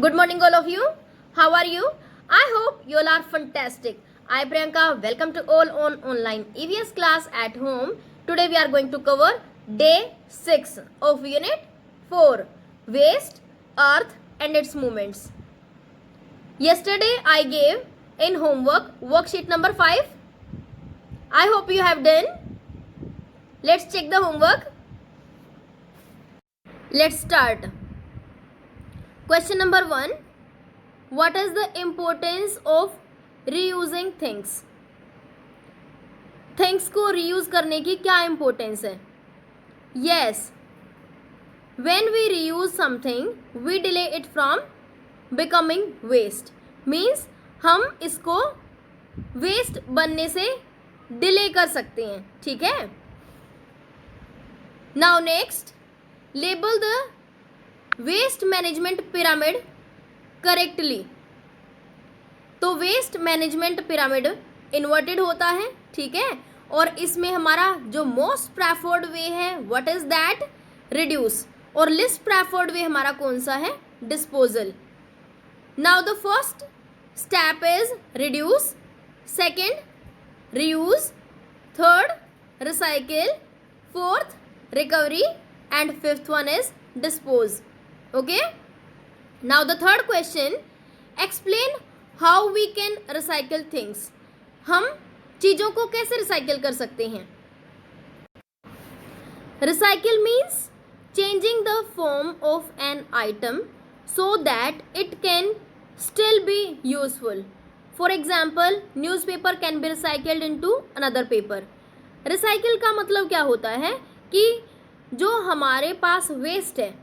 Good morning, all of you. How are you? I hope you all are fantastic. I, Priyanka, welcome to all on online EVS class at home. Today we are going to cover day 6 of unit 4, waste, earth and its movements. Yesterday I gave in homework worksheet number 5. I hope you have done. Let's check the homework. Let's start. Question number 1. What is the importance of reusing things? Things को reuse करने की क्या importance है? Yes. When we reuse something, we delay it from becoming waste. Means हम इसको waste बनने से delay कर सकते हैं. ठीक है? Now next, label the waste management pyramid correctly. तो वेस्ट मैनेजमेंट पिरामिड इन्वर्टेड होता है. ठीक है, और इसमें हमारा जो मोस्ट प्रेफर्ड वे है व्हाट इज दैट, रिड्यूस. और लिस्ट प्रेफर्ड वे हमारा कौन सा है, disposal. Now the first step is reduce, second reuse, third recycle, fourth recovery and fifth one is dispose. Okay, now the third question, explain how we can recycle things. हम चीज़ों को कैसे recycle कर सकते हैं. Recycle means changing the form of an item so that it can still be useful. For example, newspaper can be recycled into another paper. Recycle का मतलब क्या होता है कि जो हमारे पास वेस्ट है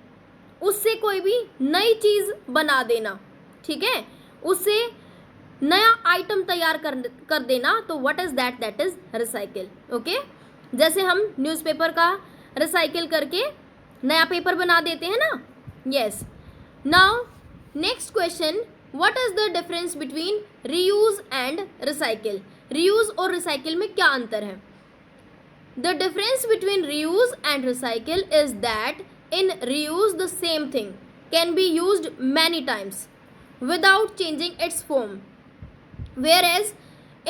उससे कोई भी नई चीज़ बना देना. ठीक है, उससे नया आइटम तैयार कर देना. तो what is that, that is recycle. Okay, जैसे हम न्यूज़पेपर का रिसाइकिल करके नया पेपर बना देते हैं ना. Yes. Now next question, what is the difference between reuse and recycle. Reuse और रिसाइकिल में क्या अंतर है. The difference between reuse and recycle is that in reuse the same thing can be used many times without changing its form, whereas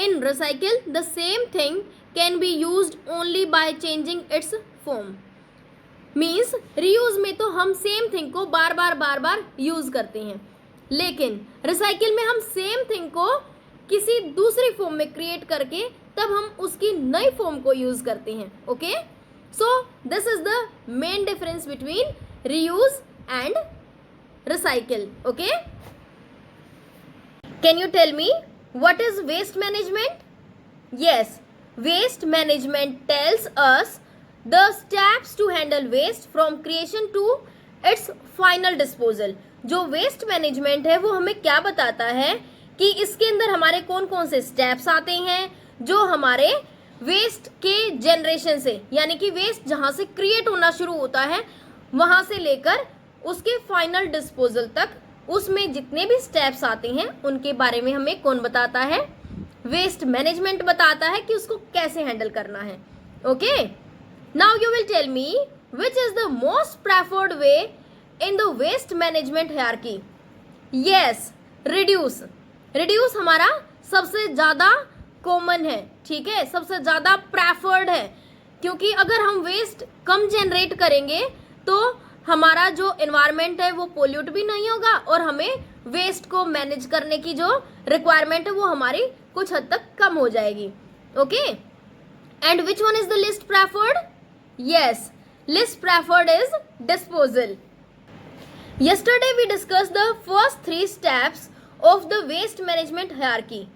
in recycle the same thing can be used only by changing its form. Means reuse में तो हम same thing को बार बार use करते हैं, लेकिन recycle में हम same thing को किसी दूसरी form में create करके तब हम उसकी नई form को use करते हैं. Okay? So this is the main difference between reuse and recycle. Okay? Can you tell me what is waste management? Yes, waste management tells us the steps to handle waste from creation to its final disposal. जो waste management है वो हमें क्या बताता है कि इसके अंदर हमारे कौन कौन से steps आते हैं जो हमारे वेस्ट के जनरेशन से, यानी कि वेस्ट जहाँ से क्रिएट होना शुरू होता है वहाँ से लेकर उसके फाइनल डिस्पोजल तक, उसमें जितने भी स्टेप्स आते हैं उनके बारे में हमें कौन बताता है, वेस्ट मैनेजमेंट बताता है कि उसको कैसे हैंडल करना है. Okay, now you will tell me which is the most preferred way in the waste management hierarchy. Yes, reduce. Reduce हमारा सबसे ज़्यादा कॉमन है. ठीक है, सबसे ज़्यादा प्रेफर्ड है, क्योंकि अगर हम वेस्ट कम जनरेट करेंगे तो हमारा जो एनवायरनमेंट है वो पोल्यूट भी नहीं होगा और हमें वेस्ट को मैनेज करने की जो रिक्वायरमेंट है वो हमारी कुछ हद तक कम हो जाएगी. Okay, and which one is the least preferred. Yes, least preferred is disposal. Yesterday we discuss the first 3 steps of the waste management hierarchy.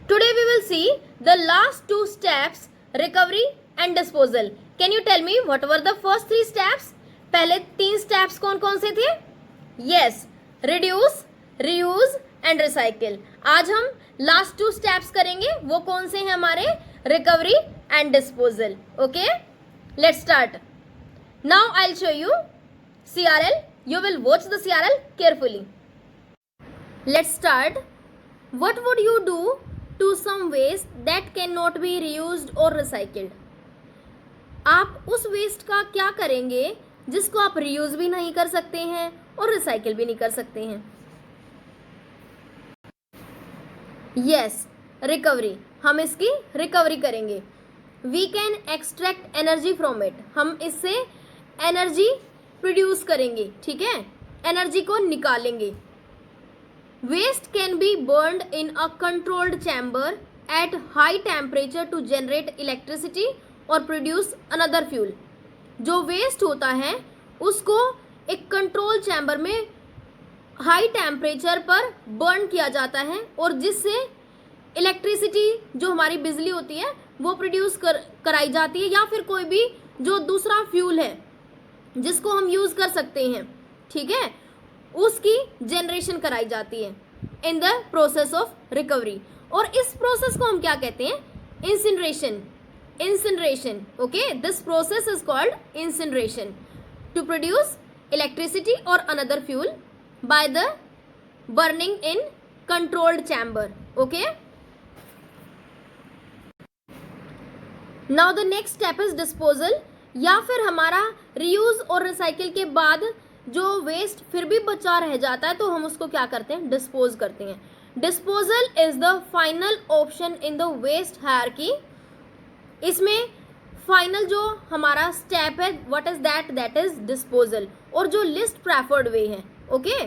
Today we will see the last 2 steps, recovery and disposal. Can you tell me what were the first 3 steps? पहले 3 steps कौन कौन से थे. Yes, reduce, reuse and recycle. आज हम last 2 steps करेंगे. वो कौन से हैं हमारे, recovery and disposal. Okay, let's start. Now I'll show you CRL. You will watch the CRL carefully. Let's start. What would you do to some waste that cannot be reused or recycled. आप उस waste का क्या करेंगे जिसको आप reuse भी नहीं कर सकते हैं और रिसाइकिल भी नहीं कर सकते हैं. यस, रिकवरी, हम इसकी रिकवरी करेंगे। We can extract energy from it, हम इससे एनर्जी प्रोड्यूस करेंगे, ठीक है, एनर्जी को निकालेंगे। Waste can be burned in a controlled chamber at high temperature to generate electricity और प्रोड्यूस अनदर फ्यूल। जो वेस्ट होता है उसको एक कंट्रोल चैम्बर में हाई टेम्परेचर पर बर्न किया जाता है और जिससे इलेक्ट्रिसिटी, जो हमारी बिजली होती है, वो प्रोड्यूस कराई जाती है, या फिर कोई भी जो दूसरा फ्यूल है जिसको हम यूज कर सकते हैं, ठीक है, उसकी जनरेशन कराई जाती है in the process of recovery. और इस प्रोसेस को हम क्या कहते हैं? Incineration. Incineration, okay, this process is called incineration to produce electricity और another fuel by the burning in controlled chamber, okay. Now the next step is disposal, या फिर हमारा रीयूज और रिसाइकिल के बाद जो वेस्ट फिर भी बचा रह जाता है तो हम उसको क्या करते हैं? डिस्पोज करते हैं। Disposal is the final option in the waste hierarchy. इसमें फाइनल जो हमारा स्टेप है, what is that? That is disposal. और जो लिस्ट प्रेफर्ड वे है, okay,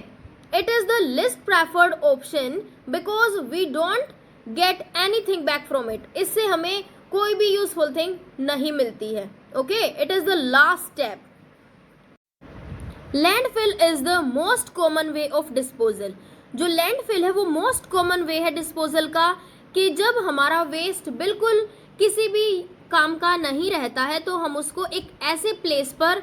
it is the least preferred option because we don't get anything back from it. इससे हमें कोई भी यूजफुल थिंग नहीं मिलती है, okay. It is the last step. Landfill is the most common way of disposal. जो landfill है वो मोस्ट कॉमन वे है डिस्पोजल का, कि जब हमारा वेस्ट बिल्कुल किसी भी काम का नहीं रहता है तो हम उसको एक ऐसे प्लेस पर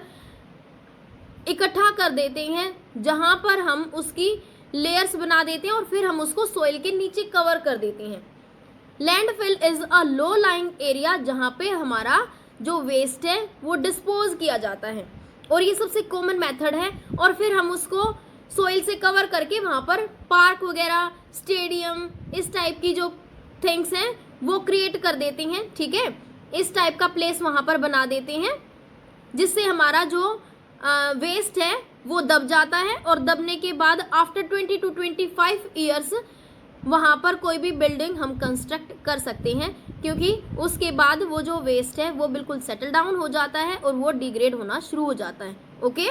इकट्ठा कर देते हैं जहां पर हम उसकी लेयर्स बना देते हैं और फिर हम उसको सोइल के नीचे कवर कर देते हैं। Landfill is a low lying area जहां पे हमारा जो वेस्ट है वो डिस्पोज किया जाता है, और ये सबसे कॉमन मेथड है। और फिर हम उसको सोइल से कवर करके वहाँ पर पार्क वगैरह, स्टेडियम, इस टाइप की जो थिंग्स हैं वो क्रिएट कर देते हैं, ठीक है। इस टाइप का प्लेस वहाँ पर बना देते हैं जिससे हमारा जो वेस्ट है वो दब जाता है, और दबने के बाद आफ्टर 20 to 25 ईयर्स वहाँ पर कोई भी बिल्डिंग हम कंस्ट्रक्ट कर सकते हैं, क्योंकि उसके बाद वो जो वेस्ट है वो बिल्कुल सेटल डाउन हो जाता है और वो डिग्रेड होना शुरू हो जाता है, okay.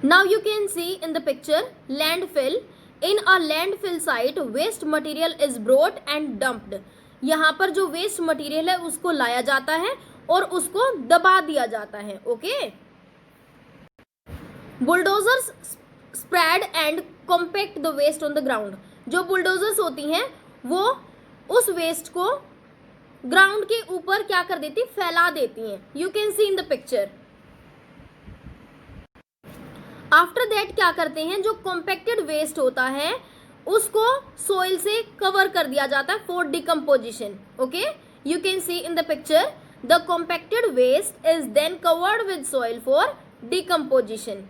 Now you can see in the picture landfill. In a landfill site waste material is brought and dumped. यहाँ पर जो वेस्ट मटेरियल है उसको लाया जाता है और उसको दबा दिया जाता है, okay. Bulldozers spread and compact the waste on the ground. जो बुलडोजर्स होती हैं वो उस वेस्ट को ग्राउंड के ऊपर क्या कर देती? फैला देती हैं। You can see in the picture. After that क्या करते हैं? जो कॉम्पैक्टेड वेस्ट होता है उसको सोइल से कवर कर दिया जाता है for decomposition, okay. You can see in the picture the compacted waste is then covered with soil for decomposition.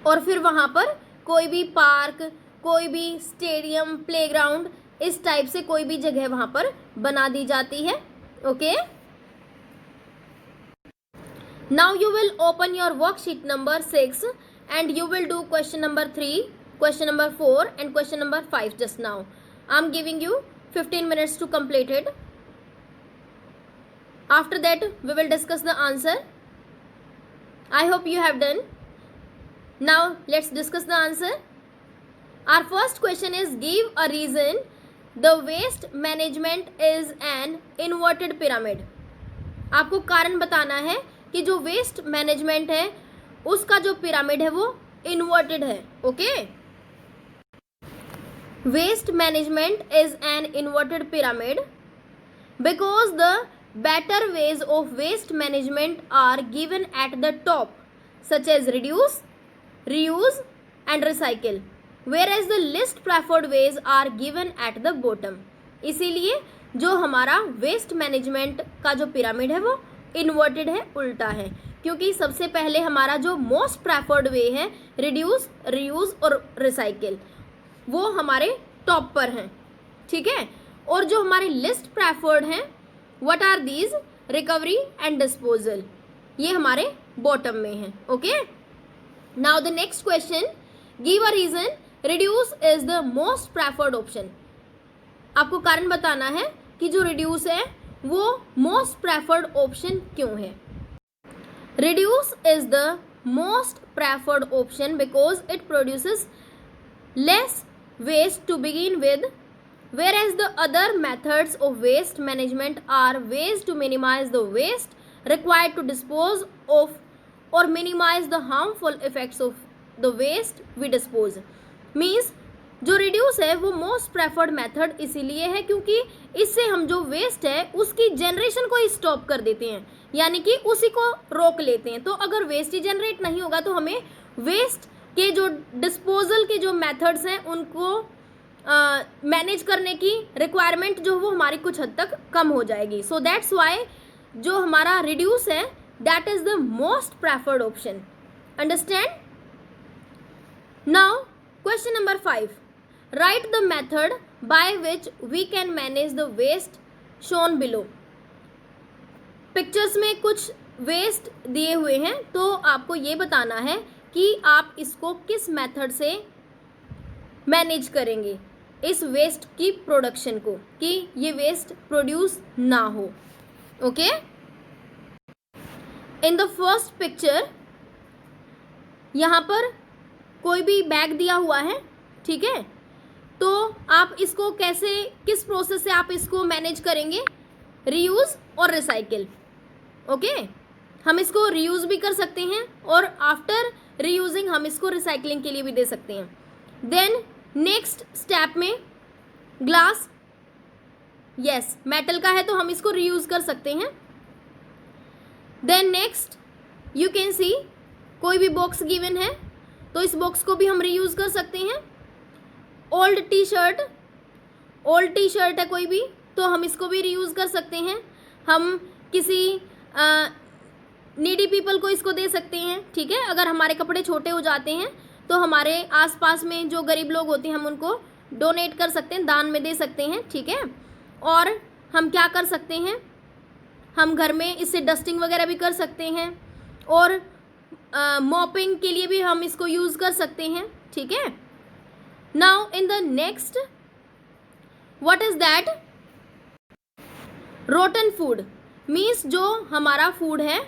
और फिर वहाँ पर कोई भी पार्क, कोई भी स्टेडियम, प्लेग्राउंड, इस टाइप से कोई भी जगह वहाँ पर बना दी जाती है, okay. Now you will open your worksheet number 6 and you will do question number 3, question number 4 and question number 5 just now. I am giving you 15 minutes to complete it. After that we will discuss the answer. I hope you have done. Now let's discuss the answer. Our first question is, give a reason the waste management is an inverted pyramid. आपको कारण बताना है कि जो waste management है उसका जो pyramid है वो इन्वर्टेड है, okay. Waste management is an inverted pyramid because the better ways of waste management are given at the top, such as reduce, reuse and recycle, whereas the least preferred ways are given at the bottom. इसीलिए जो हमारा waste management का जो pyramid है वो inverted है, उल्टा है, क्योंकि सबसे पहले हमारा जो मोस्ट प्रेफर्ड वे है रिड्यूस, रीयूज और रिसाइकिल, वो हमारे टॉप पर हैं, ठीक है। और जो हमारे लिस्ट प्रेफर्ड हैं, what are these? Recovery and disposal, ये हमारे बॉटम में है, okay. Now the next question, give a reason reduce is the most preferred option? आपको कारण बताना है कि जो रिड्यूस है वो मोस्ट प्रेफर्ड ऑप्शन क्यों है. Reduce is the most preferred option because it produces less waste to begin with, whereas the other methods of waste management are ways to minimize the waste required to dispose of or minimize the harmful effects of the waste we dispose. Means जो reduce है वो most preferred method इसीलिए है क्योंकि इससे हम जो waste है उसकी जनरेशन को ही स्टॉप कर देते हैं, यानी कि उसी को रोक लेते हैं. तो अगर वेस्ट ही जनरेट नहीं होगा तो हमें वेस्ट के जो डिस्पोजल के जो मेथड्स हैं उनको मैनेज करने की रिक्वायरमेंट जो वो हमारी कुछ हद तक कम हो जाएगी. सो दैट्स वाई जो हमारा रिड्यूस है that is the most preferred option. Understand? Now question number 5. Write the method by which we can manage the waste shown below. Pictures में कुछ वेस्ट दिए हुए हैं तो आपको ये बताना है कि आप इसको किस मेथड से मैनेज करेंगे इस वेस्ट की प्रोडक्शन को, कि ये वेस्ट प्रोड्यूस ना हो. Okay, in the first picture यहाँ पर कोई भी बैग दिया हुआ है, ठीक है. तो आप इसको कैसे, किस प्रोसेस से आप इसको मैनेज करेंगे? रीयूज और रिसाइकिल. ओके, हम इसको रीयूज भी कर सकते हैं और आफ्टर रीयूजिंग हम इसको रिसाइकलिंग के लिए भी दे सकते हैं. देन नेक्स्ट स्टेप में ग्लास, यस मेटल का है तो हम इसको रीयूज कर सकते हैं. Then next you can see कोई भी बॉक्स गिवन है तो इस बॉक्स को भी हम रीयूज कर सकते हैं. ओल्ड टी शर्ट है कोई भी तो हम इसको भी रीयूज कर सकते हैं. हम किसी नीडी पीपल को इसको दे सकते हैं, ठीक है. अगर हमारे कपड़े छोटे हो जाते हैं तो हमारे आसपास में जो गरीब लोग होते हैं हम उनको डोनेट कर सकते हैं, दान में दे सकते हैं, ठीक है. और हम क्या कर सकते हैं, हम घर में इससे डस्टिंग वगैरह भी कर सकते हैं और मॉपिंग के लिए भी हम इसको यूज़ कर सकते हैं, ठीक है. Now in the next what is that? Rotten food means जो हमारा फूड है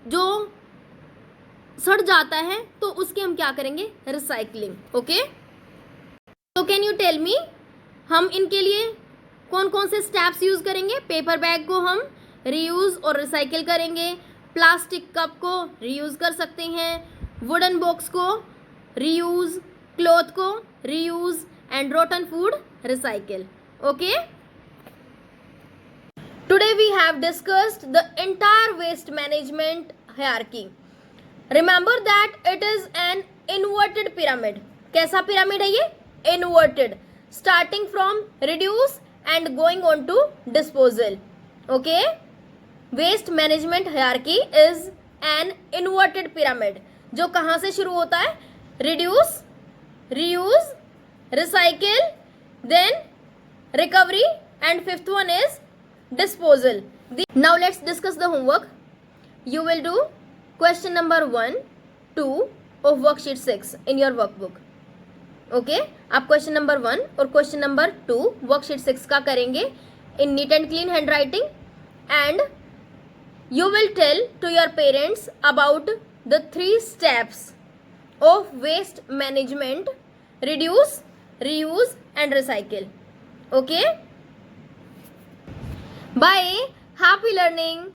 जो सड़ जाता है तो उसके हम क्या करेंगे? रिसाइकलिंग. ओके, तो कैन यू टेल मी हम इनके लिए कौन कौन से स्टेप्स यूज करेंगे? पेपर बैग को हम रीयूज और रिसाइकिल करेंगे, प्लास्टिक कप को रीयूज कर सकते हैं, वुडन बॉक्स को रीयूज, क्लॉथ को reuse and rotten food recycle. Okay, today we have discussed the entire waste management hierarchy. Remember that it is an inverted pyramid. कैसा pyramid है ये? Inverted, starting from reduce and going on to disposal. Okay, waste management hierarchy is an inverted pyramid जो कहाँ से शुरू होता है? Reduce, reuse, recycle, then recovery and fifth one is disposal. Now let's discuss the homework. You will do question number 1, 2 of worksheet 6 in your workbook. Okay, आप question number 1 और question number 2 worksheet 6 का करेंगे in neat and clean handwriting, and you will tell to your parents about the 3 steps of waste management: reduce, reuse and recycle. Okay, bye, happy learning.